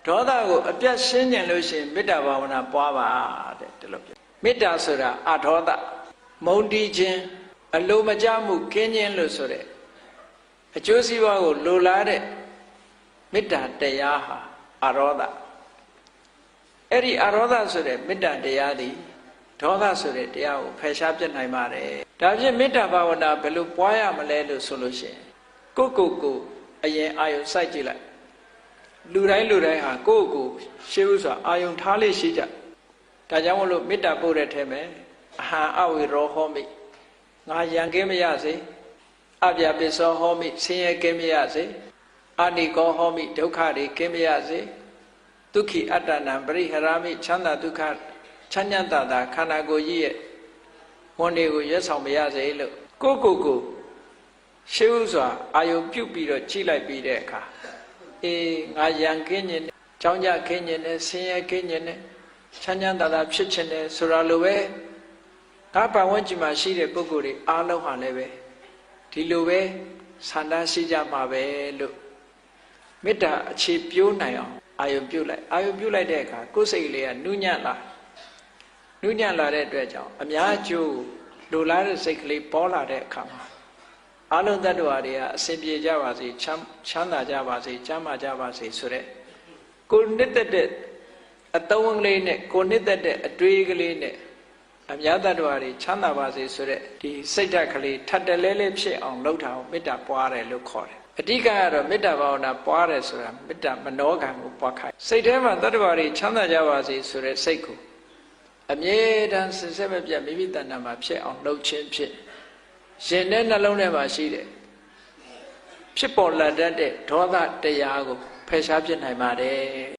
ဒေါသကိုအပြတ်ရှင်းကျင်လို့ရှိရင်မေတ္တာဘာဝနာပွားပါတဲ့ဒီလိုပြောမေတ္တာဆိုတာအဒေါသမုန်းတီးခြင်းအလိုမကျမှုကင်းခြင်းလို့ဆိုတဲ့အကျိုးစီးပွားကိုလိုလားတဲ့မေတ္တာတရားဟာအရောဓအဲ့ဒီအရောဓဆိုတဲ့မေတ္တာတရားသည်ဒေါသဆိုတဲ့တရားကိုဖယ်ရှားပြတ်နိုင်ပါတယ်ဒါဖြင့်မေတ္တာဘာဝနာဘယ်လိုပွားရမလဲလို့ဆိုလို့ရှိရင်ကိုအရင်အာယုံစိုက်ကြည့်လိုက်လူတိုင်းဟာကိုရှေးဥစွာအာယုံထားလေးရှိကြဒါကြောင့်မလို့မေတ္တာပို့တဲ့ထဲမှာအဟံအဝေရောဟောမိငါရန်ကင်းမရစေအပြပိစောဟောမိဆင်းရဲကင်းမရစေအာနိကောဟောမိဒုက္ခတွေကင်းမရစေဒုက္ခိအတ္တနံပရိဟရာမိချမ်းသာဒုက္ခချမ်းသာတာခန္ဓာကိုယ်ကြီးရဲ့ဝန်တွေကိုရွတ်ဆောင်မရစေလို့ကိုရှေးဥစွာအာယုံပြုတ်ပြီးတော့ကြည့်လိုက်ပြီးတဲ့အခါငါရန်ကင်းခြင်းနဲ့ကြောင်းကြခင်းခြင်းနဲ့ဆင်းရဲကင်းခြင်းနဲ့ချမ်းသာဖြစ်ခြင်းနဲ့ဆိုတာလိုပဲငါပတ်ဝန်းကျင်မှာရှိတဲ့ပုဂ္ဂိုလ်တွေအားလုံးဟာလည်းပဲဒီလိုပဲဆန္ဒရှိကြမှာပဲလို့မေတ္တာအခြေပြိုးနိုင်အောင်အာယုံပြုတ်လိုက်တဲ့အခါကိုယ်စိတ်လေးကနုညံ့လာတဲ့အတွက်ကြောင့်အများကျိုးလိုလားတဲ့စိတ်ကလေးပေါ်လာတဲ့အခါမှာအလုံးသတ္တဝါတွေကအစဉ်ပြေကြပါစေချမ်းသာကြပါစေကျမ်းမာကြပါစေဆိုတဲ့ကိုနှစ်သက်တဲ့အသုံးကလေးနဲ့ကိုနှစ်သက်တဲ့အတွေးကလေးနဲ့အများသတ္တဝါတွေချမ်းသာပါစေဆိုတဲ့ဒီစိတ်ဓာတ်ကလေးထပ်တလဲလဲဖြစ်အောင်လုပ်တာကိုမေတ္တာပွားတယ်လို့ခေါ်တယ်အဓိကကတော့မေတ္တာဘာဝနာပွားတယ်ဆိုတာမေတ္တာမနောကံကိုပွားခိုင်းစိတ်ထဲမှာသတ္တဝါတွေချမ်းသာကြပါစေဆိုတဲ့စိတ်ကိုအမြဲတမ်းစင်စစ်မပြတ်မိမိတဏ္ဍာမှာဖြစ်အောင်လုပ်ခြင်းဖြစ်ရှင်တဲ့နှလုံးထဲမှာရှိတဲ့ဖြစ်ပေါ်လာတတ်တဲ့ဒေါသတရားကိုဖယ်ရှားပြစ်နိုင်ပါတယ်